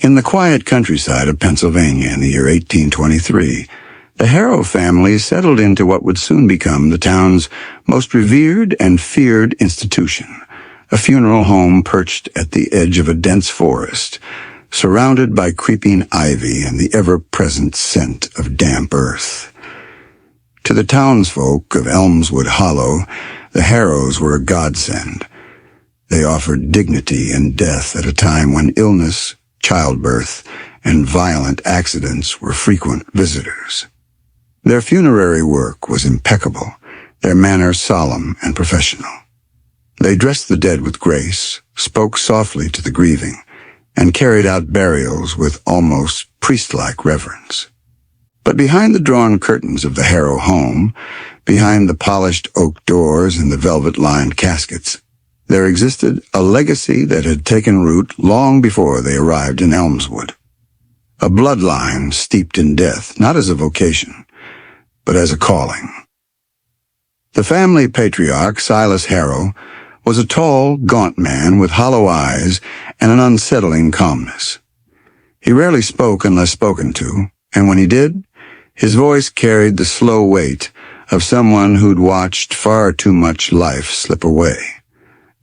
In the quiet countryside of Pennsylvania in the year 1823, the Harrow family settled into what would soon become the town's most revered and feared institution, a funeral home perched at the edge of a dense forest, surrounded by creeping ivy and the ever-present scent of damp earth. To the townsfolk of Elmswood Hollow, the Harrows were a godsend. They offered dignity in death at a time when illness, childbirth, and violent accidents were frequent visitors. Their funerary work was impeccable, their manner solemn and professional. They dressed the dead with grace, spoke softly to the grieving, and carried out burials with almost priest-like reverence. But behind the drawn curtains of the Harrow home, behind the polished oak doors and the velvet-lined caskets, there existed a legacy that had taken root long before they arrived in Elmswood. A bloodline steeped in death, not as a vocation, but as a calling. The family patriarch, Silas Harrow, was a tall, gaunt man with hollow eyes and an unsettling calmness. He rarely spoke unless spoken to, and when he did, his voice carried the slow weight of someone who'd watched far too much life slip away.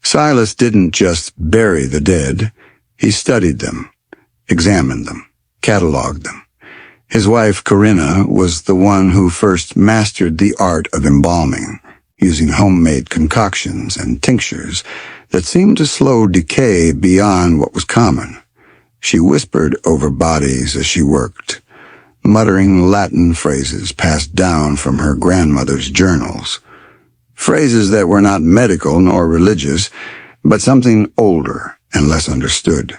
Silas didn't just bury the dead, he studied them, examined them, cataloged them. His wife, Corinna, was the one who first mastered the art of embalming, using homemade concoctions and tinctures that seemed to slow decay beyond what was common. She whispered over bodies as she worked, muttering Latin phrases passed down from her grandmother's journals. Phrases that were not medical nor religious, but something older and less understood.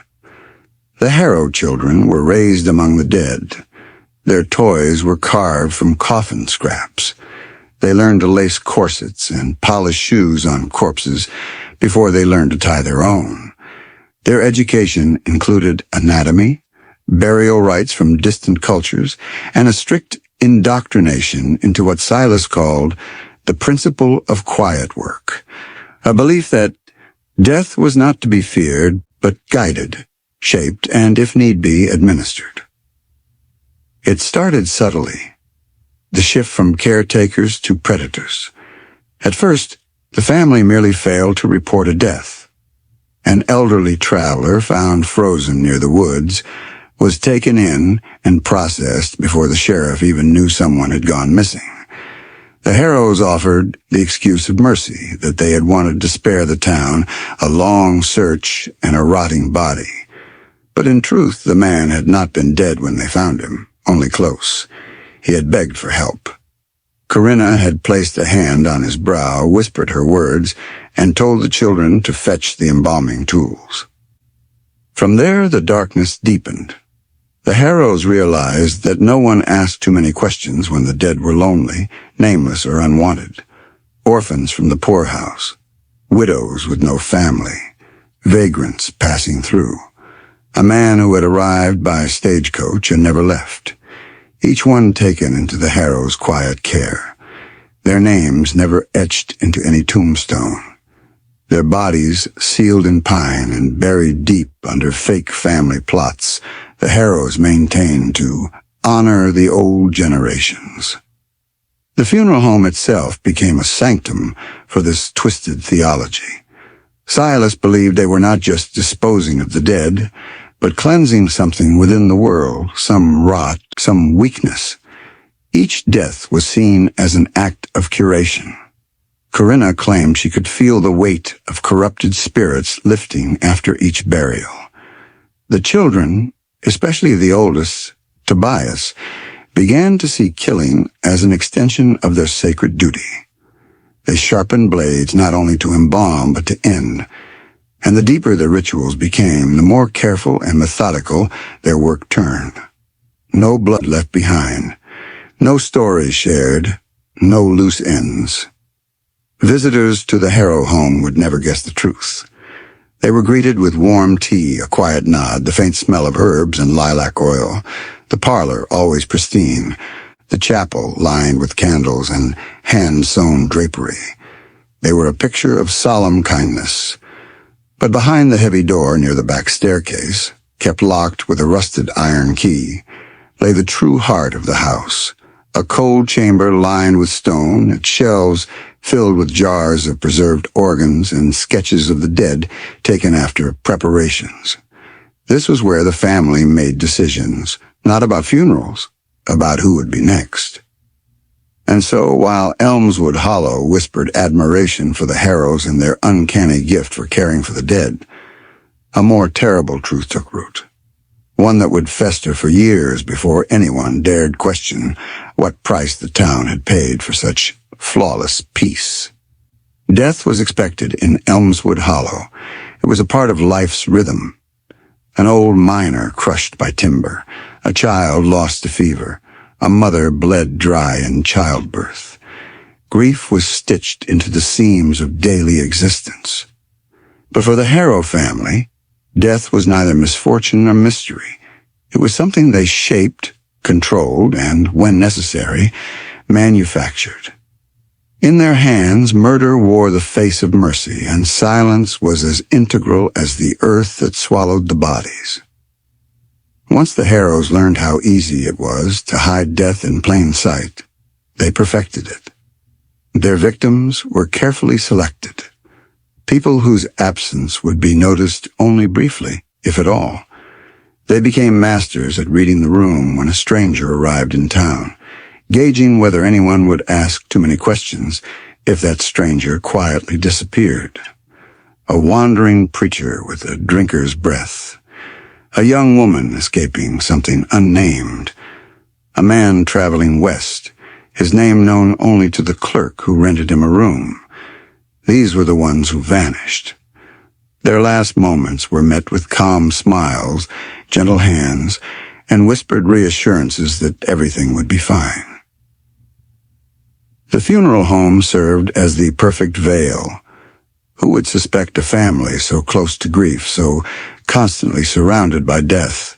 The Harrow children were raised among the dead. Their toys were carved from coffin scraps. They learned to lace corsets and polish shoes on corpses before they learned to tie their own. Their education included anatomy, burial rites from distant cultures, and a strict indoctrination into what Silas called the principle of quiet work, a belief that death was not to be feared, but guided, shaped, and, if need be, administered. It started subtly, the shift from caretakers to predators. At first, the family merely failed to report a death. An elderly traveler found frozen near the woods was taken in and processed before the sheriff even knew someone had gone missing. The Harrows offered the excuse of mercy, that they had wanted to spare the town a long search and a rotting body. But in truth, the man had not been dead when they found him, only close. He had begged for help. Corinna had placed a hand on his brow, whispered her words, and told the children to fetch the embalming tools. From there, the darkness deepened. The Harrows realized that no one asked too many questions when the dead were lonely, nameless, or unwanted. Orphans from the poorhouse, widows with no family, vagrants passing through, a man who had arrived by stagecoach and never left, each one taken into the Harrows' quiet care, their names never etched into any tombstone, their bodies sealed in pine and buried deep under fake family plots the Harrows maintained to honor the old generations. The funeral home itself became a sanctum for this twisted theology. Silas believed they were not just disposing of the dead, but cleansing something within the world, some rot, some weakness. Each death was seen as an act of curation. Corinna claimed she could feel the weight of corrupted spirits lifting after each burial. The children, especially the oldest, Tobias, began to see killing as an extension of their sacred duty. They sharpened blades not only to embalm but to end, and the deeper the rituals became, the more careful and methodical their work turned. No blood left behind, no stories shared, no loose ends. Visitors to the Harrow home would never guess the truth. They were greeted with warm tea, a quiet nod, the faint smell of herbs and lilac oil, the parlor always pristine, the chapel lined with candles and hand-sewn drapery. They were a picture of solemn kindness. But behind the heavy door near the back staircase, kept locked with a rusted iron key, lay the true heart of the house, a cold chamber lined with stone, its shelves filled with jars of preserved organs and sketches of the dead taken after preparations. This was where the family made decisions, not about funerals, about who would be next. And so, while Elmswood Hollow whispered admiration for the Harrows and their uncanny gift for caring for the dead, a more terrible truth took root, one that would fester for years before anyone dared question what price the town had paid for such flawless peace. Death was expected in Elmswood Hollow. It was a part of life's rhythm. An old miner crushed by timber, a child lost to fever, a mother bled dry in childbirth. Grief was stitched into the seams of daily existence. But for the Harrow family, death was neither misfortune nor mystery. It was something they shaped, controlled, and, when necessary, manufactured. In their hands, murder wore the face of mercy, and silence was as integral as the earth that swallowed the bodies. Once the Harrows learned how easy it was to hide death in plain sight, they perfected it. Their victims were carefully selected, people whose absence would be noticed only briefly, if at all. They became masters at reading the room when a stranger arrived in town, gauging whether anyone would ask too many questions if that stranger quietly disappeared. A wandering preacher with a drinker's breath, a young woman escaping something unnamed, a man traveling west, his name known only to the clerk who rented him a room. These were the ones who vanished. Their last moments were met with calm smiles, gentle hands, and whispered reassurances that everything would be fine. The funeral home served as the perfect veil. Who would suspect a family so close to grief, so constantly surrounded by death?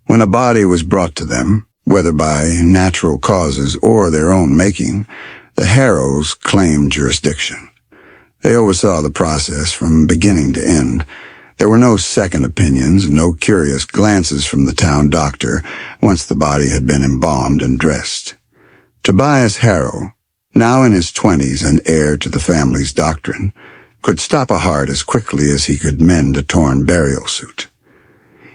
When a body was brought to them, whether by natural causes or their own making, the Harrows claimed jurisdiction. They oversaw the process from beginning to end. There were no second opinions, no curious glances from the town doctor once the body had been embalmed and dressed. Tobias Harrow, now in his 20s and heir to the family's doctrine, could stop a heart as quickly as he could mend a torn burial suit.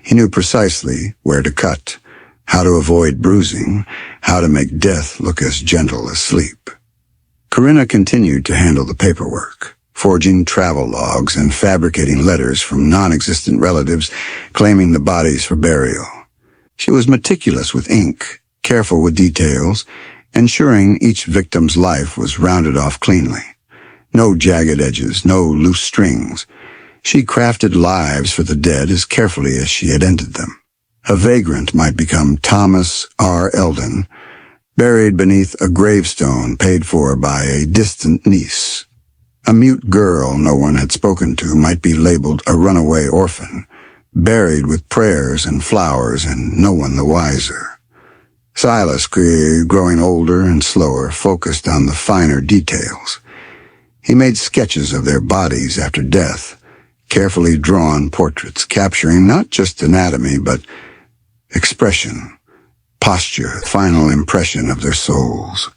He knew precisely where to cut, how to avoid bruising, how to make death look as gentle as sleep. Corinna continued to handle the paperwork, forging travel logs and fabricating letters from non-existent relatives claiming the bodies for burial. She was meticulous with ink, careful with details, ensuring each victim's life was rounded off cleanly. No jagged edges, no loose strings. She crafted lives for the dead as carefully as she had ended them. A vagrant might become Thomas R. Eldon, buried beneath a gravestone paid for by a distant niece. A mute girl no one had spoken to might be labeled a runaway orphan, buried with prayers and flowers and no one the wiser. Silas, growing older and slower, focused on the finer details. He made sketches of their bodies after death, carefully drawn portraits capturing not just anatomy but expression, posture, final impression of their souls.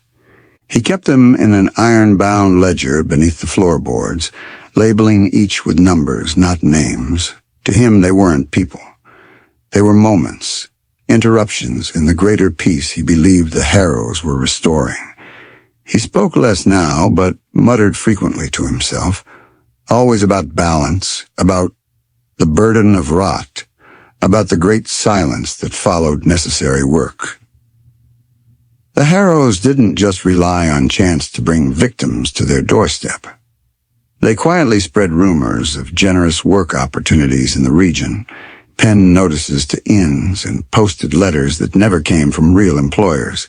He kept them in an iron-bound ledger beneath the floorboards, labeling each with numbers, not names. To him, they weren't people. They were moments, interruptions in the greater peace he believed the Harrows were restoring. He spoke less now, but muttered frequently to himself, always about balance, about the burden of rot, about the great silence that followed necessary work. The Harrows didn't just rely on chance to bring victims to their doorstep. They quietly spread rumors of generous work opportunities in the region, penned notices to inns, and posted letters that never came from real employers.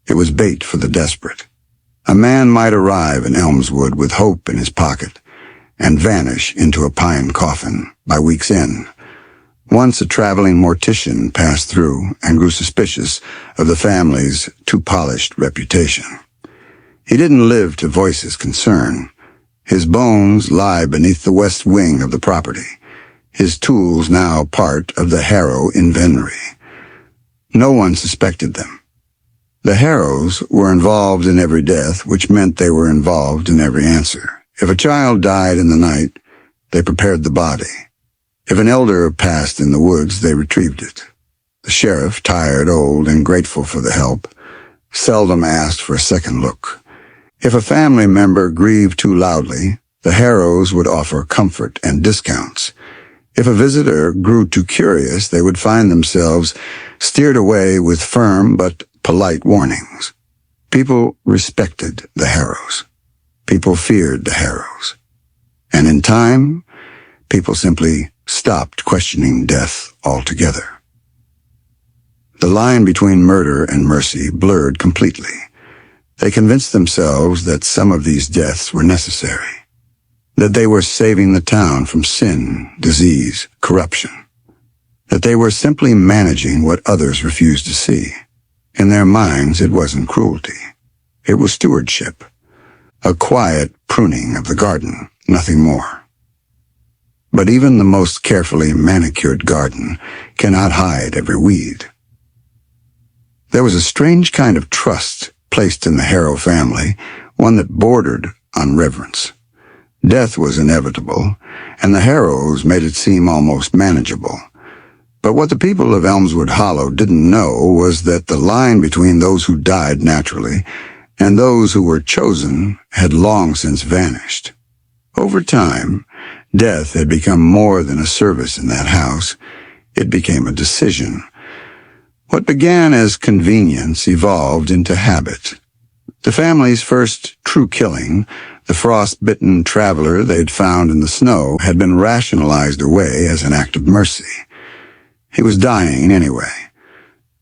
It was bait for the desperate. A man might arrive in Elmswood with hope in his pocket and vanish into a pine coffin by week's end. Once a traveling mortician passed through and grew suspicious of the family's too-polished reputation. He didn't live to voice his concern. His bones lie beneath the west wing of the property. his tools now part of the Harrow inventory. No one suspected them. The Harrows were involved in every death, which meant they were involved in every answer. If a child died in the night, they prepared the body. If an elder passed in the woods, they retrieved it. The sheriff, tired, old, and grateful for the help, seldom asked for a second look. If a family member grieved too loudly, the Harrows would offer comfort and discounts. If a visitor grew too curious, they would find themselves steered away with firm but polite warnings. People respected the Harrows. People feared the Harrows. And in time, people simply stopped questioning death altogether. The line between murder and mercy blurred completely. They convinced themselves that some of these deaths were necessary, that they were saving the town from sin, disease, corruption, that they were simply managing what others refused to see. In their minds, it wasn't cruelty. It was stewardship, a quiet pruning of the garden, nothing more. But even the most carefully manicured garden cannot hide every weed. There was a strange kind of trust placed in the Harrow family, one that bordered on reverence. Death was inevitable, and the Harrows made it seem almost manageable. But what the people of Elmswood Hollow didn't know was that the line between those who died naturally and those who were chosen had long since vanished. Over time, death had become more than a service in that house. It became a decision. What began as convenience evolved into habit. The family's first true killing, the frost-bitten traveler they'd found in the snow, had been rationalized away as an act of mercy. He was dying anyway.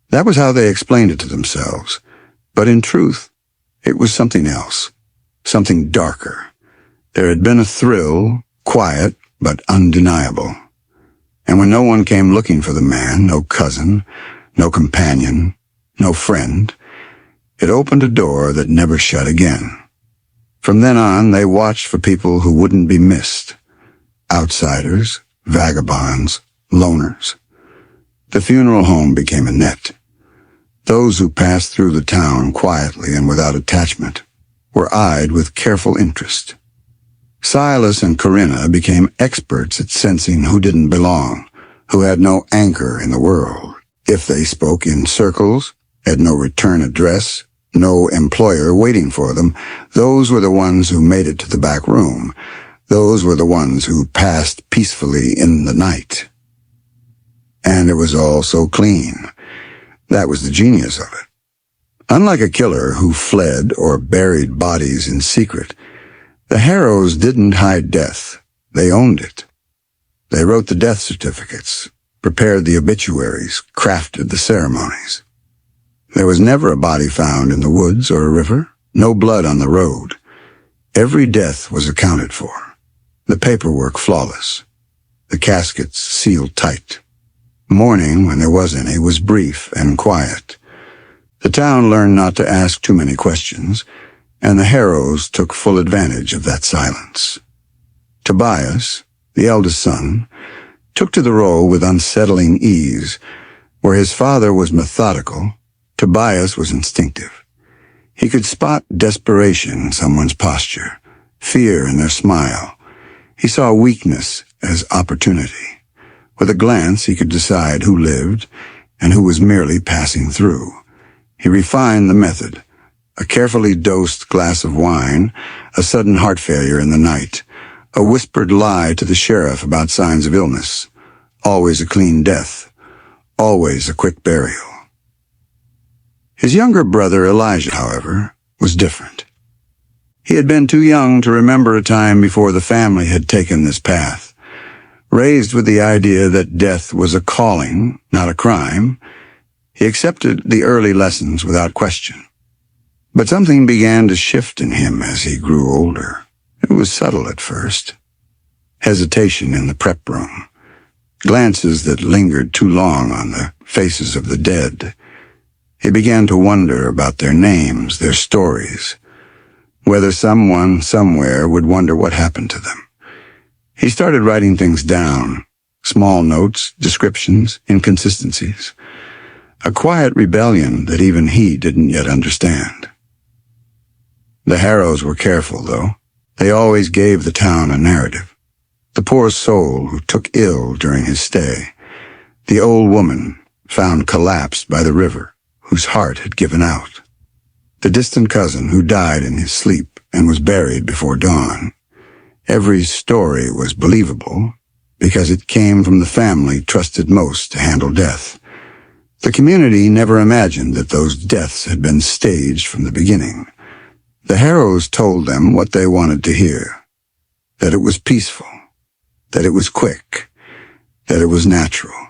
That was how they explained it to themselves. But in truth, it was something else, something darker. There had been a thrill, quiet but undeniable. And when no one came looking for the man, no cousin, no companion, no friend, it opened a door that never shut again. From then on, they watched for people who wouldn't be missed. Outsiders, vagabonds, loners. The funeral home became a net. Those who passed through the town quietly and without attachment were eyed with careful interest. Silas and Corinna became experts at sensing who didn't belong, who had no anchor in the world. If they spoke in circles, had no return address, no employer waiting for them, those were the ones who made it to the back room. Those were the ones who passed peacefully in the night. And it was all so clean. That was the genius of it. Unlike a killer who fled or buried bodies in secret, the Harrows didn't hide death. They owned it. They wrote the death certificates, prepared the obituaries, crafted the ceremonies. There was never a body found in the woods or a river, no blood on the road. Every death was accounted for, the paperwork flawless, the caskets sealed tight. Mourning, when there was any, was brief and quiet. The town learned not to ask too many questions, and the Harrows took full advantage of that silence. Tobias, the eldest son, took to the role with unsettling ease. Where his father was methodical, Tobias was instinctive. He could spot desperation in someone's posture, fear in their smile. He saw weakness as opportunity. With a glance, he could decide who lived and who was merely passing through. He refined the method. A carefully dosed glass of wine, a sudden heart failure in the night, a whispered lie to the sheriff about signs of illness, always a clean death, always a quick burial. His younger brother Elijah, however, was different. He had been too young to remember a time before the family had taken this path. Raised with the idea that death was a calling, not a crime, he accepted the early lessons without question. But something began to shift in him as he grew older. It was subtle at first. Hesitation in the prep room. Glances that lingered too long on the faces of the dead. He began to wonder about their names, their stories, whether someone somewhere would wonder what happened to them. He started writing things down, small notes, descriptions, inconsistencies. A quiet rebellion that even he didn't yet understand. The Harrows were careful, though. They always gave the town a narrative. The poor soul who took ill during his stay. The old woman found collapsed by the river, whose heart had given out. The distant cousin who died in his sleep and was buried before dawn. Every story was believable because it came from the family trusted most to handle death. The community never imagined that those deaths had been staged from the beginning. The Harrows told them what they wanted to hear, that it was peaceful, that it was quick, that it was natural.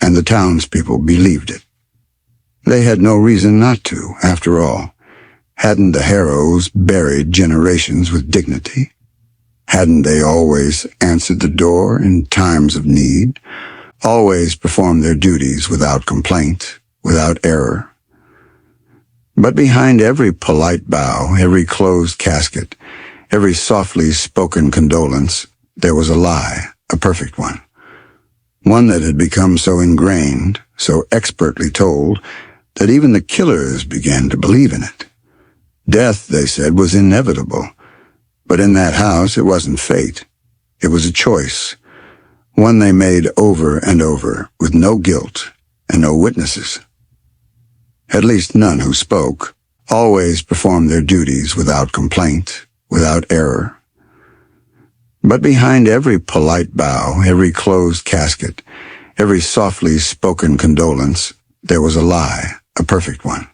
And the townspeople believed it. They had no reason not to, after all. Hadn't the Harrows buried generations with dignity? Hadn't they always answered the door in times of need? Always performed their duties without complaint, without error? But behind every polite bow, every closed casket, every softly spoken condolence, there was a lie, a perfect one. One that had become so ingrained, so expertly told, that even the killers began to believe in it. Death, they said, was inevitable. But in that house, it wasn't fate. It was a choice. One they made over and over, with no guilt and no witnesses. At least none who spoke. Always performed their duties without complaint, without error. But behind every polite bow, every closed casket, every softly spoken condolence, there was a lie, a perfect one.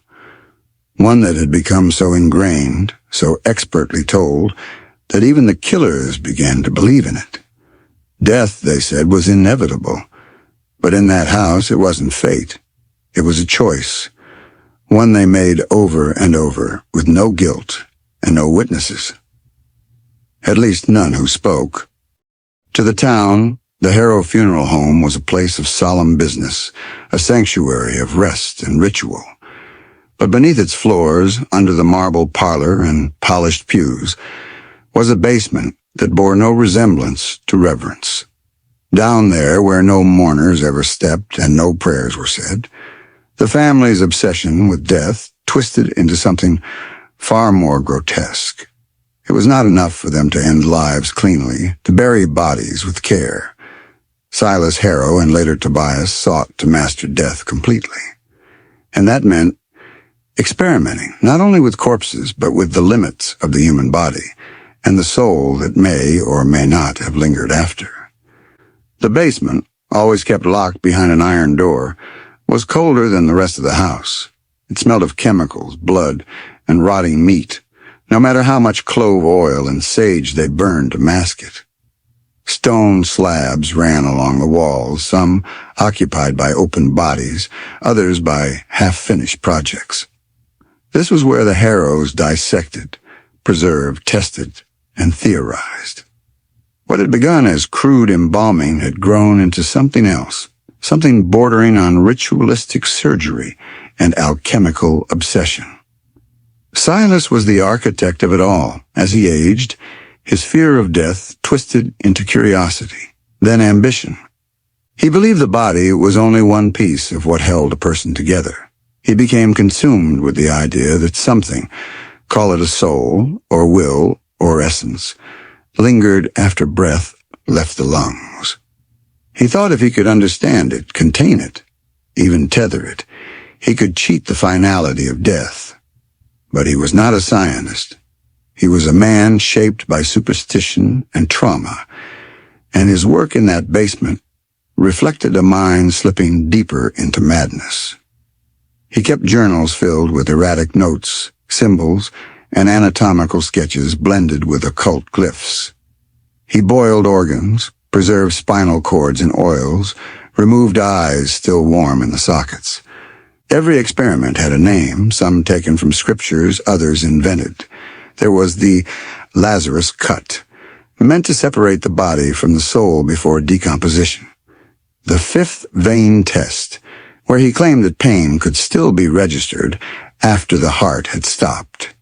One that had become so ingrained, so expertly told, that even the killers began to believe in it. Death, they said, was inevitable. But in that house, it wasn't fate. It was a choice. One they made over and over, with no guilt and no witnesses. At least none who spoke. To the town, the Harrow Funeral Home was a place of solemn business, a sanctuary of rest and ritual. But beneath its floors, under the marble parlor and polished pews, was a basement that bore no resemblance to reverence. Down there, where no mourners ever stepped and no prayers were said, the family's obsession with death twisted into something far more grotesque. It was not enough for them to end lives cleanly, to bury bodies with care. Silas Harrow and later Tobias sought to master death completely. And that meant experimenting, not only with corpses, but with the limits of the human body, and the soul that may or may not have lingered after. The basement, always kept locked behind an iron door, was colder than the rest of the house. It smelled of chemicals, blood, and rotting meat, no matter how much clove oil and sage they burned to mask it. Stone slabs ran along the walls, some occupied by open bodies, others by half-finished projects. This was where the Harrows dissected, preserved, tested, and theorized. What had begun as crude embalming had grown into something else, something bordering on ritualistic surgery and alchemical obsession. Silas was the architect of it all. As he aged, his fear of death twisted into curiosity, then ambition. He believed the body was only one piece of what held a person together. He became consumed with the idea that something, call it a soul, or will, or essence, lingered after breath left the lungs. He thought if he could understand it, contain it, even tether it, he could cheat the finality of death. But he was not a scientist. He was a man shaped by superstition and trauma, and his work in that basement reflected a mind slipping deeper into madness. He kept journals filled with erratic notes, symbols, and anatomical sketches blended with occult glyphs. He boiled organs, preserved spinal cords in oils, removed eyes still warm in the sockets. Every experiment had a name, some taken from scriptures, others invented. There was the Lazarus cut, meant to separate the body from the soul before decomposition. The fifth vein test, where he claimed that pain could still be registered after the heart had stopped.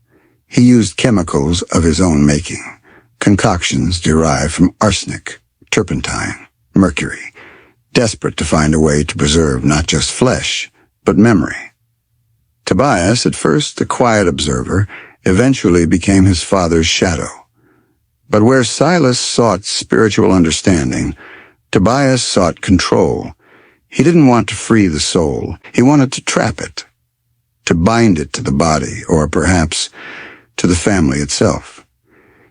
He used chemicals of his own making, concoctions derived from arsenic, turpentine, Mercury, desperate to find a way to preserve not just flesh, but memory. Tobias, at first a quiet observer, eventually became his father's shadow. But where Silas sought spiritual understanding, Tobias sought control. He didn't want to free the soul. He wanted to trap it, to bind it to the body, or perhaps to the family itself.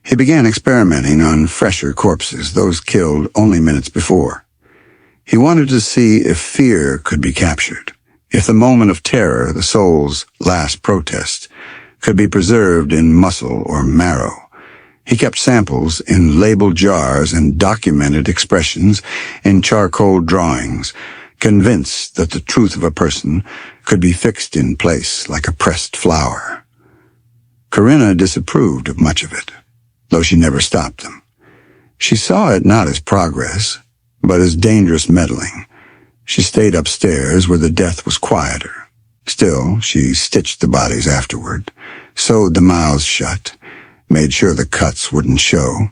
He began experimenting on fresher corpses, those killed only minutes before. He wanted to see if fear could be captured, if the moment of terror, the soul's last protest, could be preserved in muscle or marrow. He kept samples in labeled jars and documented expressions in charcoal drawings, convinced that the truth of a person could be fixed in place like a pressed flower. Corinna disapproved of much of it, though she never stopped them. She saw it not as progress, but as dangerous meddling. She stayed upstairs where the death was quieter. Still, she stitched the bodies afterward, sewed the mouths shut, made sure the cuts wouldn't show.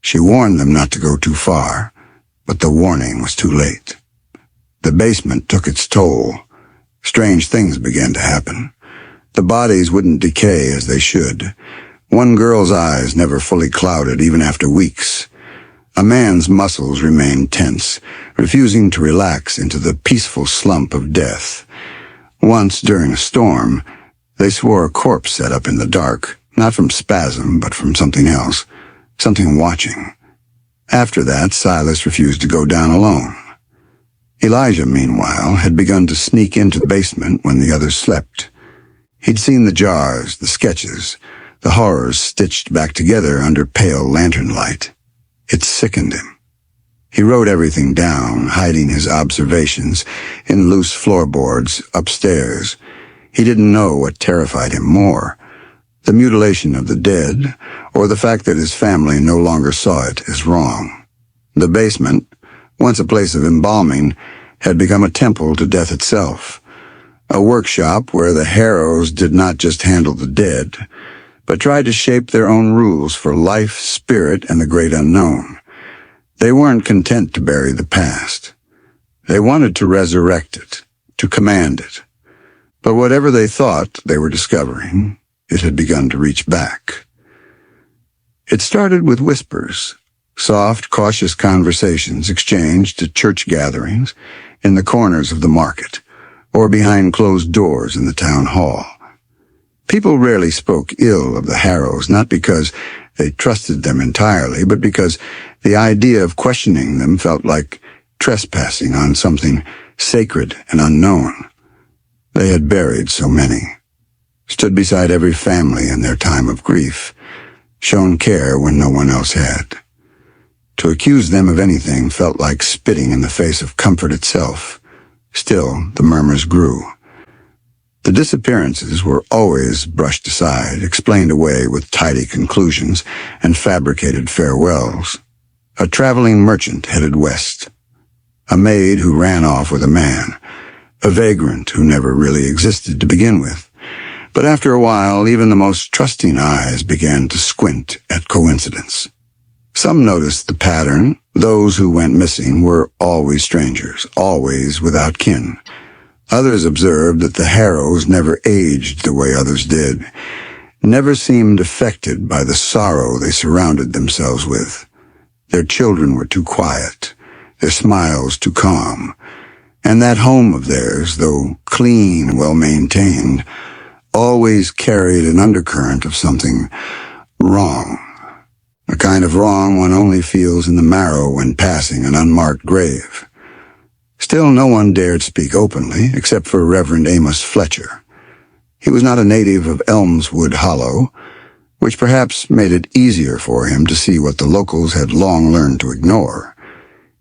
She warned them not to go too far, but the warning was too late. The basement took its toll. Strange things began to happen. The bodies wouldn't decay as they should. One girl's eyes never fully clouded even after weeks. A man's muscles remained tense, refusing to relax into the peaceful slump of death. Once, during a storm, they swore a corpse sat up in the dark, not from spasm, but from something else, something watching. After that, Silas refused to go down alone. Elijah, meanwhile, had begun to sneak into the basement when the others slept. He'd seen the jars, the sketches, the horrors stitched back together under pale lantern light. It sickened him. He wrote everything down, hiding his observations in loose floorboards upstairs. He didn't know what terrified him more, the mutilation of the dead, or the fact that his family no longer saw it as wrong. The basement, once a place of embalming, had become a temple to death itself, a workshop where the Harrows did not just handle the dead, but tried to shape their own rules for life, spirit, and the great unknown. They weren't content to bury the past. They wanted to resurrect it, to command it. But whatever they thought they were discovering, it had begun to reach back. It started with whispers, soft, cautious conversations exchanged at church gatherings, in the corners of the market, or behind closed doors in the town hall. People rarely spoke ill of the Harrows, not because they trusted them entirely, but because the idea of questioning them felt like trespassing on something sacred and unknown. They had buried so many, stood beside every family in their time of grief, shown care when no one else had. To accuse them of anything felt like spitting in the face of comfort itself. Still, the murmurs grew. The disappearances were always brushed aside, explained away with tidy conclusions and fabricated farewells. A traveling merchant headed west. A maid who ran off with a man. A vagrant who never really existed to begin with. But after a while, even the most trusting eyes began to squint at coincidence. Some noticed the pattern. Those who went missing were always strangers, always without kin. Others observed that the Harrows never aged the way others did, never seemed affected by the sorrow they surrounded themselves with. Their children were too quiet, their smiles too calm, and that home of theirs, though clean and well-maintained, always carried an undercurrent of something wrong. A kind of wrong one only feels in the marrow when passing an unmarked grave. Still, no one dared speak openly, except for Reverend Amos Fletcher. He was not a native of Elmswood Hollow, which perhaps made it easier for him to see what the locals had long learned to ignore.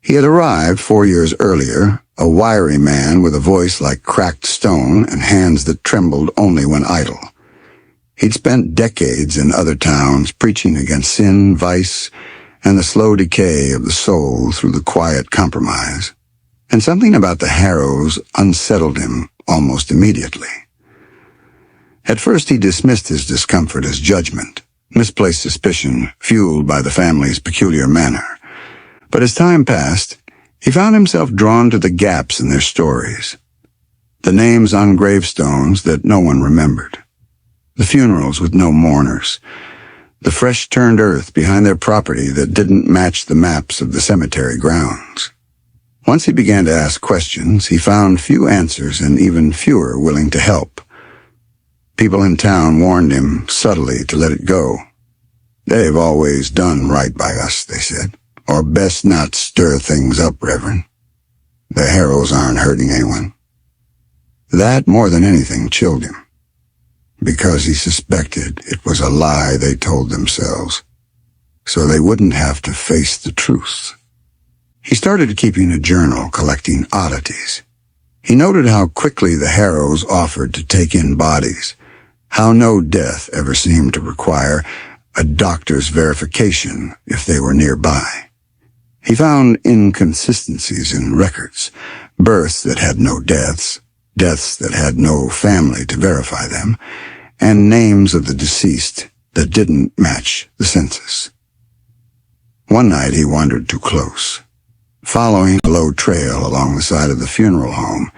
He had arrived 4 years earlier, a wiry man with a voice like cracked stone and hands that trembled only when idle. He'd spent decades in other towns preaching against sin, vice, and the slow decay of the soul through the quiet compromise. And something about the Harrows unsettled him almost immediately. At first he dismissed his discomfort as judgment, misplaced suspicion fueled by the family's peculiar manner. But as time passed, He found himself drawn to the gaps in their stories, the names on gravestones that no one remembered, the funerals with no mourners, the fresh-turned earth behind their property that didn't match the maps of the cemetery grounds. Once he began to ask questions, he found few answers and even fewer willing to help. People in town warned him subtly to let it go. "They've always done right by us," they said. "Or best not stir things up, Reverend. The Harrows aren't hurting anyone." That, more than anything, chilled him, because he suspected it was a lie they told themselves, so they wouldn't have to face the truth. He started keeping a journal, collecting oddities. He noted how quickly the Harrows offered to take in bodies, how no death ever seemed to require a doctor's verification if they were nearby. He found inconsistencies in records, births that had no deaths, deaths that had no family to verify them, and names of the deceased that didn't match the census. One night he wandered too close. Following a low trail along the side of the funeral home,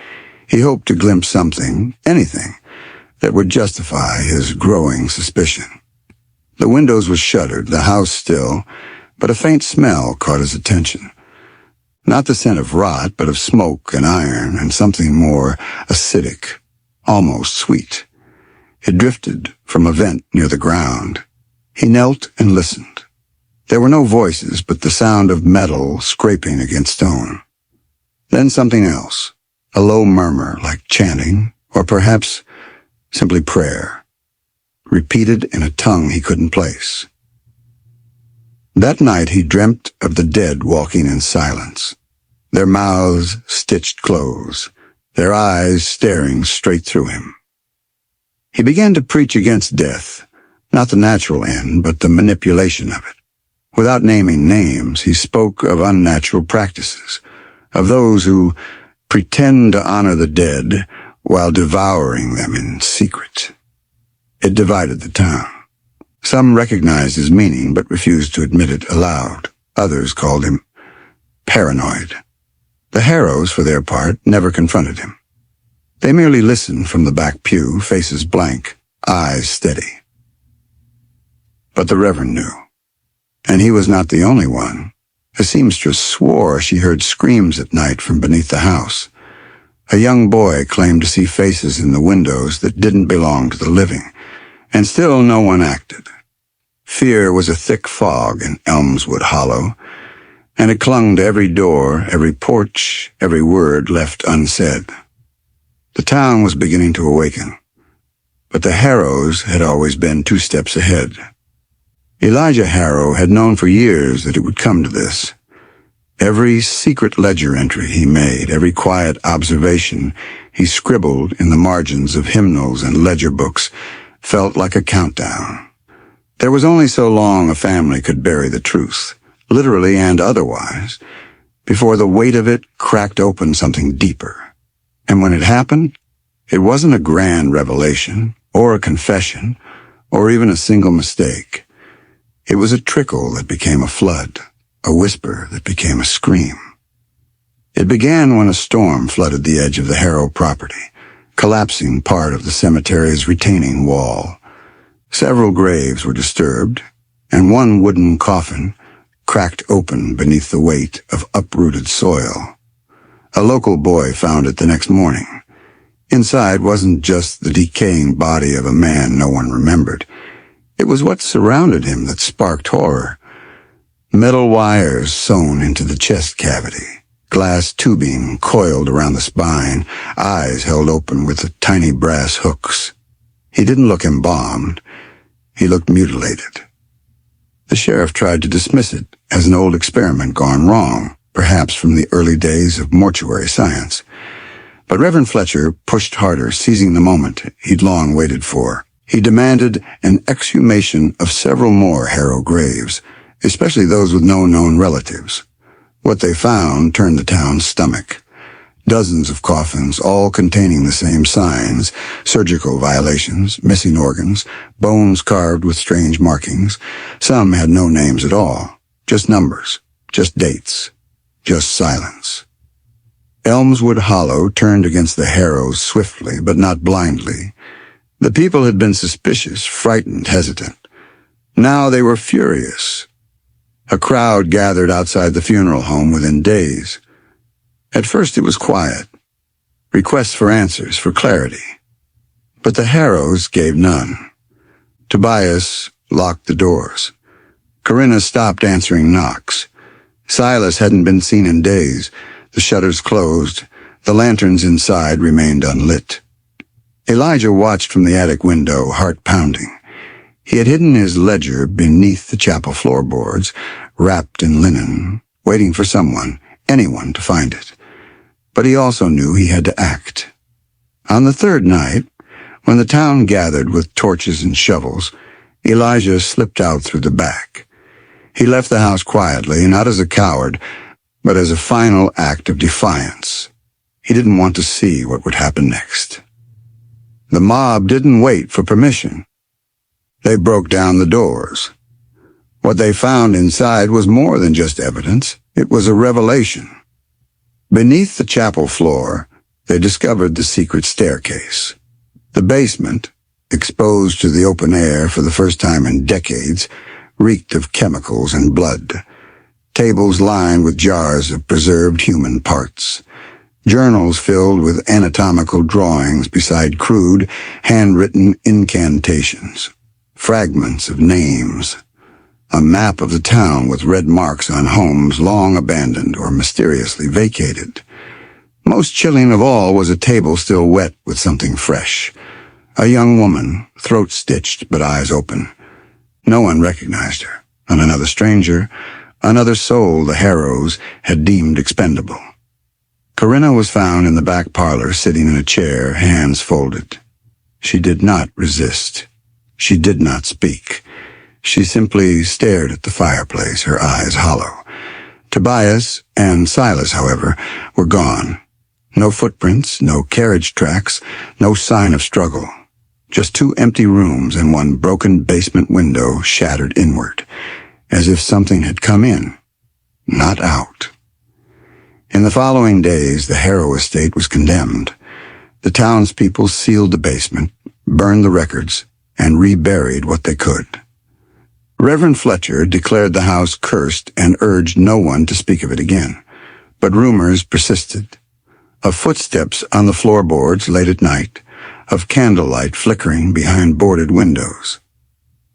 he hoped to glimpse something, anything, that would justify his growing suspicion. The windows were shuttered, the house still, but a faint smell caught his attention. Not the scent of rot, but of smoke and iron and something more acidic, almost sweet. It drifted from a vent near the ground. He knelt and listened. There were no voices, but the sound of metal scraping against stone. Then something else, a low murmur like chanting, or perhaps simply prayer, repeated in a tongue he couldn't place. That night he dreamt of the dead walking in silence, their mouths stitched close, their eyes staring straight through him. He began to preach against death, not the natural end, but the manipulation of it. Without naming names, he spoke of unnatural practices, of those who pretend to honor the dead while devouring them in secret. It divided the town. Some recognized his meaning but refused to admit it aloud. Others called him paranoid. The Harrows, for their part, never confronted him. They merely listened from the back pew, faces blank, eyes steady. But the Reverend knew. And he was not the only one. A seamstress swore she heard screams at night from beneath the house. A young boy claimed to see faces in the windows that didn't belong to the living, and still no one acted. Fear was a thick fog in Elmswood Hollow, and it clung to every door, every porch, every word left unsaid. The town was beginning to awaken, but the Harrows had always been 2 steps ahead. Elijah Harrow had known for years that it would come to this. Every secret ledger entry he made, every quiet observation he scribbled in the margins of hymnals and ledger books, felt like a countdown. There was only so long a family could bury the truth, literally and otherwise, before the weight of it cracked open something deeper. And when it happened, it wasn't a grand revelation, or a confession, or even a single mistake. It was a trickle that became a flood, a whisper that became a scream. It began when a storm flooded the edge of the Harrow property, collapsing part of the cemetery's retaining wall. Several graves were disturbed, and one wooden coffin cracked open beneath the weight of uprooted soil. A local boy found it the next morning. Inside wasn't just the decaying body of a man no one remembered. It was what surrounded him that sparked horror. Metal wires sewn into the chest cavity, glass tubing coiled around the spine, eyes held open with tiny brass hooks. He didn't look embalmed. He looked mutilated. The sheriff tried to dismiss it as an old experiment gone wrong, perhaps from the early days of mortuary science. But Reverend Fletcher pushed harder, seizing the moment he'd long waited for. He demanded an exhumation of several more Harrow graves, especially those with no known relatives. What they found turned the town's stomach. Dozens of coffins, all containing the same signs: surgical violations, missing organs, bones carved with strange markings. Some had no names at all, just numbers, just dates, just silence. Elmswood Hollow turned against the Harrows swiftly, but not blindly. The people had been suspicious, frightened, hesitant. Now they were furious. A crowd gathered outside the funeral home within days. At first it was quiet. Requests for answers, for clarity. But the Harrows gave none. Tobias locked the doors. Corinna stopped answering knocks. Silas hadn't been seen in days. The shutters closed. The lanterns inside remained unlit. Elijah watched from the attic window, heart pounding. He had hidden his ledger beneath the chapel floorboards, wrapped in linen, waiting for someone, anyone, to find it. But he also knew he had to act. On the third night, when the town gathered with torches and shovels, Elijah slipped out through the back. He left the house quietly, not as a coward, but as a final act of defiance. He didn't want to see what would happen next. The mob didn't wait for permission. They broke down the doors. What they found inside was more than just evidence. It was a revelation. Beneath the chapel floor, they discovered the secret staircase. The basement, exposed to the open air for the first time in decades, reeked of chemicals and blood. Tables lined with jars of preserved human parts. Journals filled with anatomical drawings beside crude, handwritten incantations. Fragments of names. A map of the town with red marks on homes long abandoned or mysteriously vacated. Most chilling of all was a table still wet with something fresh. A young woman, throat stitched but eyes open. No one recognized her, and another stranger, another soul the Harrows had deemed expendable. Corinna was found in the back parlor, sitting in a chair, hands folded. She did not resist. She did not speak. She simply stared at the fireplace, her eyes hollow. Tobias and Silas, however, were gone. No footprints, no carriage tracks, no sign of struggle. Just two empty rooms and one broken basement window shattered inward, as if something had come in, not out. In the following days, the Harrow estate was condemned. The townspeople sealed the basement, burned the records, and reburied what they could. Reverend Fletcher declared the house cursed and urged no one to speak of it again. But rumors persisted. Of footsteps on the floorboards late at night, of candlelight flickering behind boarded windows,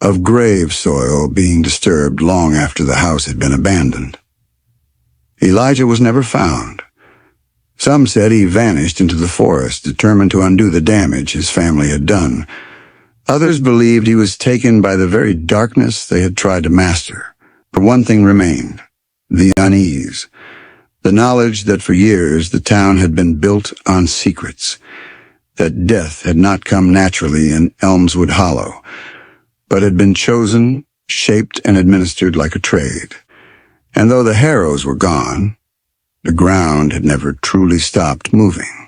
of grave soil being disturbed long after the house had been abandoned. Elijah was never found. Some said he vanished into the forest, determined to undo the damage his family had done. Others believed he was taken by the very darkness they had tried to master. But one thing remained, the unease, the knowledge that for years the town had been built on secrets, that death had not come naturally in Elmswood Hollow, but had been chosen, shaped, and administered like a trade. And though the Harrows were gone, the ground had never truly stopped moving.